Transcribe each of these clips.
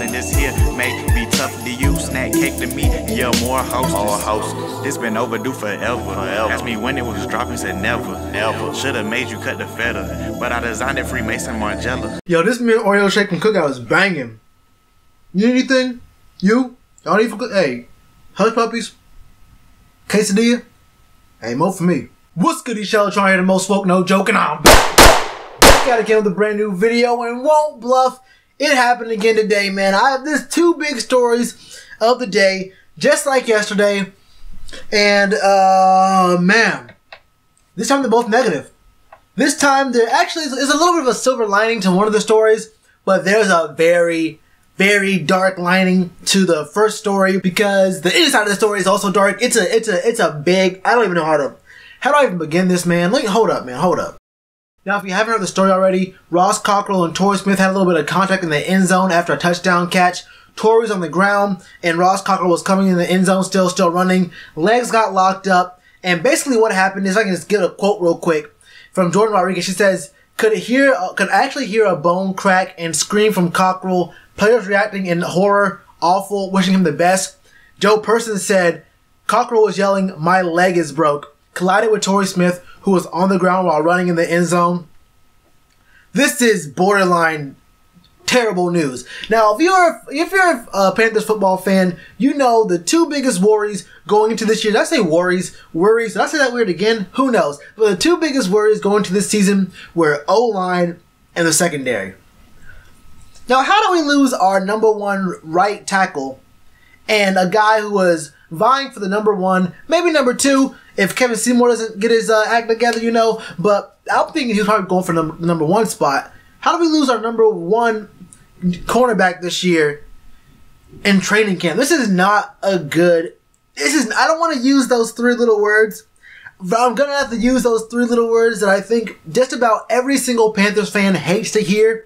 and this here may be tough to you. Snack cake to me, yeah, more hostess. This been overdue forever. Asked me when it was dropping, said never. Should've made you cut the feta, but I designed it Freemason Margiela. Yo, this mint Oreo shake and cookout is banging. You need anything? You? Y'all need for hey, hush puppies? Quesadilla? Hey, more for me. What's good, Shellitronnn here, the most folk, no joking. I'm back at it again with a brand new video, and won't bluff. It happened again today, man. There's two big stories of the day, just like yesterday. And, man, this time they're both negative. This time there actually is a little bit of a silver lining to one of the stories, but there's a very, very dark lining to the first story because the inside of the story is also dark. It's a big, I don't even know how do I even begin this, man? Hold up. Now, if you haven't heard the story already, Ross Cockrell and Torrey Smith had a little bit of contact in the end zone after a touchdown catch. Torrey was on the ground, and Ross Cockrell was coming in the end zone, still running. Legs got locked up, and basically what happened is, I can just get a quote real quick from Jordan Rodriguez. She says, could actually hear a bone crack and scream from Cockrell. Players reacting in horror, awful, wishing him the best. Joe Person said, Cockrell was yelling, "My leg is broke." Collided with Torrey Smith, who was on the ground while running in the end zone. This is borderline terrible news. Now, if you're a Panthers football fan, you know the two biggest worries going into this year. Did I say worries? Did I say that weird again? Who knows? But the two biggest worries going into this season were O-line and the secondary. Now, how do we lose our number one right tackle and a guy who was vying for the number one, maybe number two, if Kevin Seymour doesn't get his act together, you know, but I'm thinking he's probably going for the number one spot. How do we lose our number one cornerback this year in training camp? This is not a good, I don't want to use those three little words, but I'm going to have to use those three little words that I think just about every single Panthers fan hates to hear.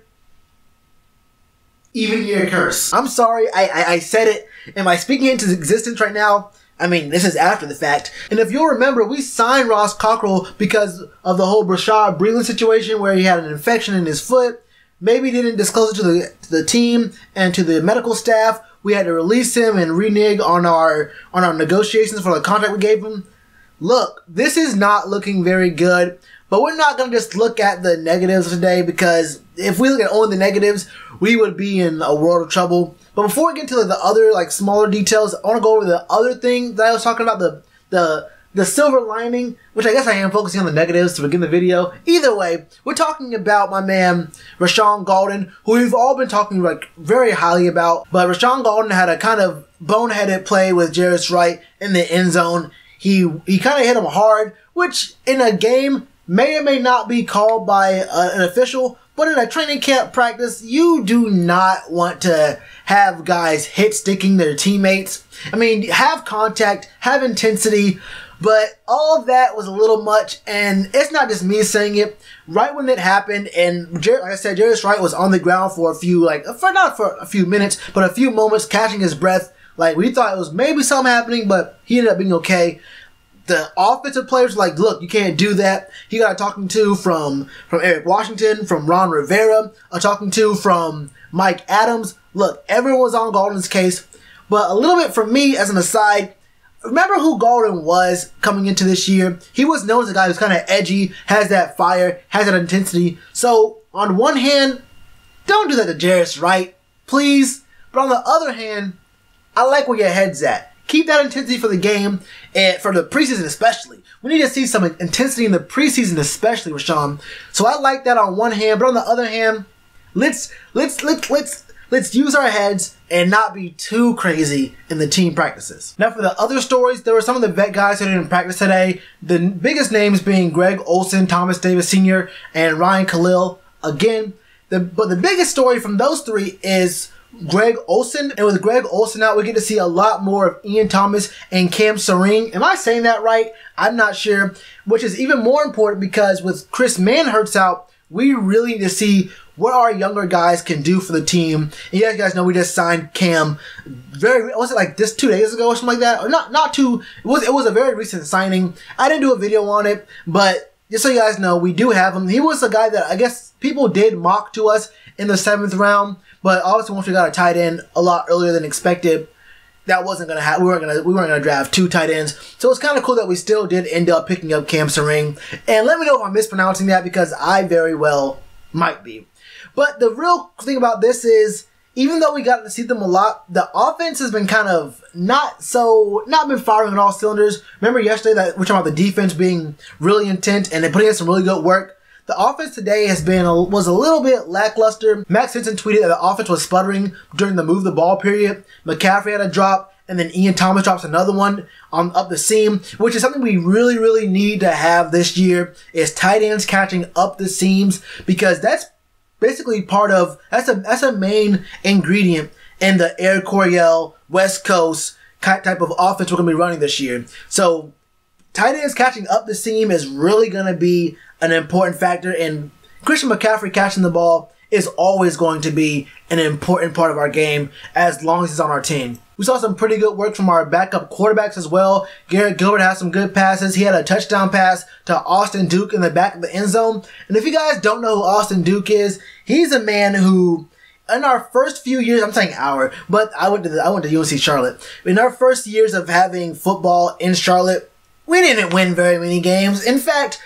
Even year curse. I'm sorry, I said it. Am I speaking into existence right now? I mean, this is after the fact. And if you'll remember, we signed Ross Cockrell because of the whole Rashaan Gaulden situation where he had an infection in his foot. Maybe didn't disclose it to the team and to the medical staff. We had to release him and renege on our negotiations for the contract we gave him. Look, this is not looking very good. But we're not going to just look at the negatives today, because if we look at only the negatives, we would be in a world of trouble. But before we get into the other smaller details, I want to go over the other thing that I was talking about, the silver lining, which I guess I am focusing on the negatives to begin the video. Either way, we're talking about my man Rashaan Gaulden, who we've all been talking very highly about. But Rashaan Gaulden had a kind of boneheaded play with Jairus Wright in the end zone. He kind of hit him hard, which in a game may or may not be called by an official, but in a training camp practice, you do not want to have guys hit sticking their teammates. I mean, have contact, have intensity, but all of that was a little much, and it's not just me saying it. Right when it happened, and like I said, Jairus Wright was on the ground for a few, not for a few minutes, but a few moments, catching his breath. We thought it was maybe something happening, but he ended up being okay. The offensive players were like, look, you can't do that. He got a talking to from Eric Washington, from Ron Rivera, a talking to from Mike Adams. Look, everyone was on Gaulden's case. But a little bit from me as an aside, remember who Gaulden was coming into this year? He was known as a guy who's kind of edgy, has that fire, has that intensity. So, on one hand, don't do that to Jairus Wright, please. But on the other hand, I like where your head's at. Keep that intensity for the game, and for the preseason especially. We need to see some intensity in the preseason especially, Rashaan. So I like that on one hand, but on the other hand, let's use our heads and not be too crazy in the team practices. Now for the other stories, there were some of the vet guys who didn't practice today. The biggest names being Greg Olsen, Thomas Davis Sr., and Ryan Khalil. Again, but the biggest story from those three is Greg Olsen, and with Greg Olsen out, we get to see a lot more of Ian Thomas and Cam Serene. Am I saying that right? I'm not sure, which is even more important because with Chris Manhertz out, we really need to see what our younger guys can do for the team. And you guys know we just signed Cam was it just 2 days ago or something like that? Or not too, it was a very recent signing. I didn't do a video on it, but just so you guys know, we do have him. He was a guy that I guess people did mock to us in the 7th round. But obviously, once we got a tight end a lot earlier than expected, that wasn't gonna happen. We weren't gonna draft 2 tight ends. So it's kind of cool that we still did end up picking up Cam Sering. And let me know if I'm mispronouncing that, because I very well might be. But the real thing about this is, even though we got to see them a lot, the offense has been kind of not been firing on all cylinders. Remember yesterday that we're talking about the defense being really intense and then putting in some really good work. The offense today was a little bit lackluster. Max Henson tweeted that the offense was sputtering during the move the ball period. McCaffrey had a drop, and then Ian Thomas drops another one up the seam, which is something we really, really need to have this year, is tight ends catching up the seams, because that's basically that's a main ingredient in the Air Coryell West Coast type of offense we're going to be running this year. So tight ends catching up the seam is really going to be an important factor, and Christian McCaffrey catching the ball is always going to be an important part of our game as long as he's on our team. We saw some pretty good work from our backup quarterbacks as well. Garrett Gilbert had some good passes. He had a touchdown pass to Austin Duke in the back of the end zone. And if you guys don't know who Austin Duke is, he's a man who, in our first few years, I'm saying but I went to UNC Charlotte. In our first years of having football in Charlotte, we didn't win very many games. In fact,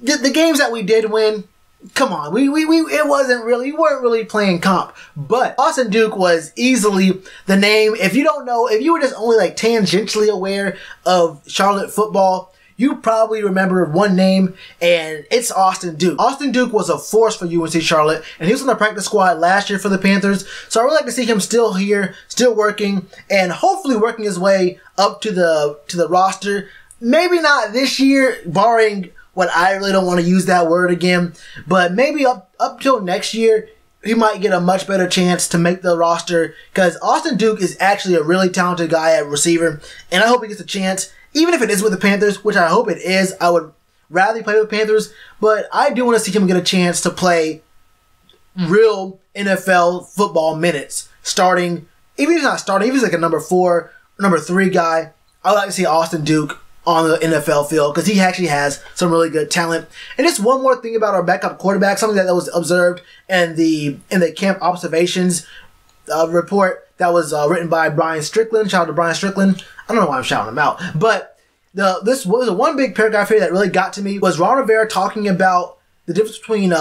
the games that we did win, come on, we weren't really playing comp. But Austin Duke was easily the name. If you don't know, if you were just only like tangentially aware of Charlotte football, you probably remember one name, and it's Austin Duke. Austin Duke was a force for UNC Charlotte, and he was on the practice squad last year for the Panthers. So I really like to see him still here, still working, and hopefully working his way up to the roster. Maybe not this year, barring what I really don't want to use that word again, but maybe up till next year, he might get a much better chance to make the roster, because Austin Duke is actually a really talented guy at receiver, and I hope he gets a chance, even if it is with the Panthers, which I hope it is. I would rather play with the Panthers, but I do want to see him get a chance to play real NFL football minutes, starting, even if he's not starting, even if he's like a number 4, number 3 guy. I would like to see Austin Duke on the NFL field, because he actually has some really good talent. And just one more thing about our backup quarterback, something that was observed in the camp observations report that was written by Brian Strickland. Shout out to Brian Strickland. I don't know why I'm shouting him out, but this was a one big paragraph here that really got to me, was Ron Rivera talking about the difference between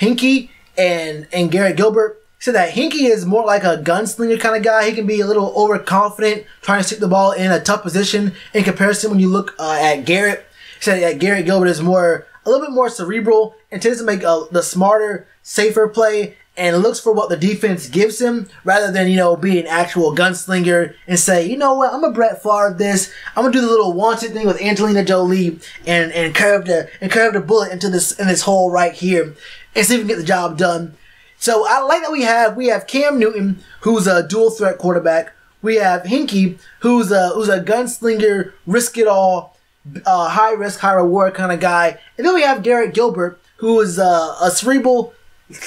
Hinkie and Garrett Gilbert. He said that Hinkie is more like a gunslinger kind of guy. He can be a little overconfident, trying to stick the ball in a tough position in comparison when you look at Garrett. He said that Garrett Gilbert is a little bit more cerebral and tends to make the smarter, safer play, and looks for what the defense gives him rather than, be an actual gunslinger and say, you know what, I'm a Brett Favre this. I'm gonna do the little wanted thing with Angelina Jolie and curve the bullet into this hole right here and see if we can get the job done. So I like that we have Cam Newton, who's a dual threat quarterback. We have Hinkie, who's a gunslinger, risk it all, high risk, high reward kind of guy. And then we have Garrett Gilbert, who is a cerebral,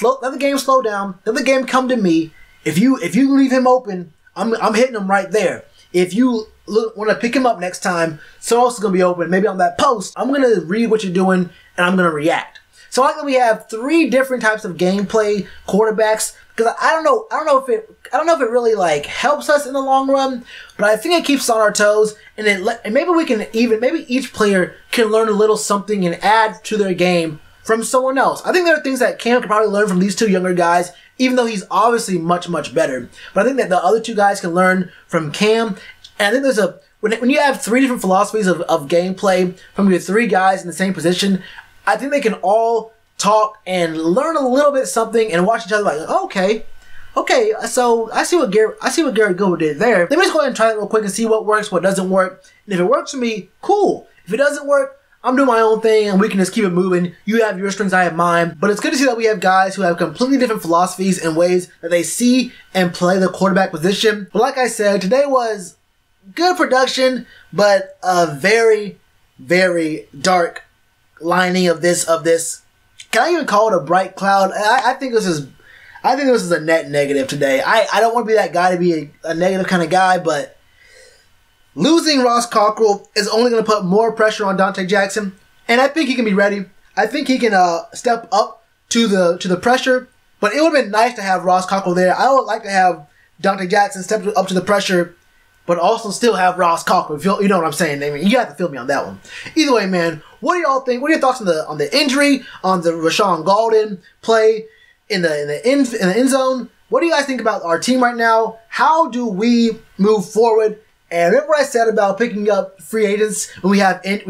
let the game slow down, let the game come to me. If you leave him open, I'm hitting him right there. If you want to pick him up next time, someone else is going to be open, maybe on that post. I'm going to read what you're doing, and I'm going to react. So I like that we have 3 different types of gameplay quarterbacks, because I don't know if it really like helps us in the long run, but I think it keeps us on our toes, and maybe each player can learn a little something and add to their game from someone else. I think there are things that Cam could probably learn from these 2 younger guys, even though he's obviously much, much better. But I think that the other 2 guys can learn from Cam, and I think when you have 3 different philosophies of gameplay from your 3 guys in the same position, I think they can all talk and learn a little bit something and watch each other like, okay, so I see what Garrett Gilbert did there. Let me just go ahead and try it real quick and see what works, what doesn't work. And if it works for me, cool. If it doesn't work, I'm doing my own thing and we can just keep it moving. You have your strings, I have mine. But it's good to see that we have guys who have completely different philosophies and ways that they see and play the quarterback position. But like I said, today was good production, but a very, very dark lining of this. Can I even call it a bright cloud? I think this is a net negative today. I don't want to be that guy to be a negative kind of guy, but losing Ross Cockrell is only going to put more pressure on Dante Jackson, and I think he can be ready. I think he can step up to the pressure, but But it would have been nice to have Ross Cockrell there. I would like to have Dante Jackson step up to the pressure, but also still have Ross Cockrell. You know what I'm saying? I mean, you have to feel me on that one. Either way, man, what do y'all think? What are your thoughts on the injury, on the Rashaan Gaulden play in the end zone? What do you guys think about our team right now? How do we move forward? And remember what I said about picking up free agents when we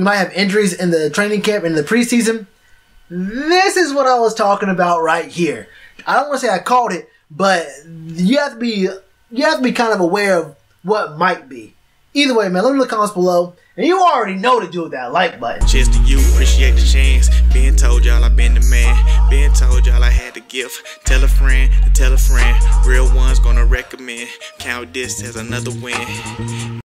might have injuries in the training camp and in the preseason? This is what I was talking about right here. I don't want to say I called it, but you have to be kind of aware of what might be. Either way, man, let me know in the comments below. And you already know to do with that like button. Cheers to you, appreciate the chance. Being told y'all I been the man. Being told y'all I had the gift. Tell a friend to tell a friend. Real ones gonna recommend. Count this as another win.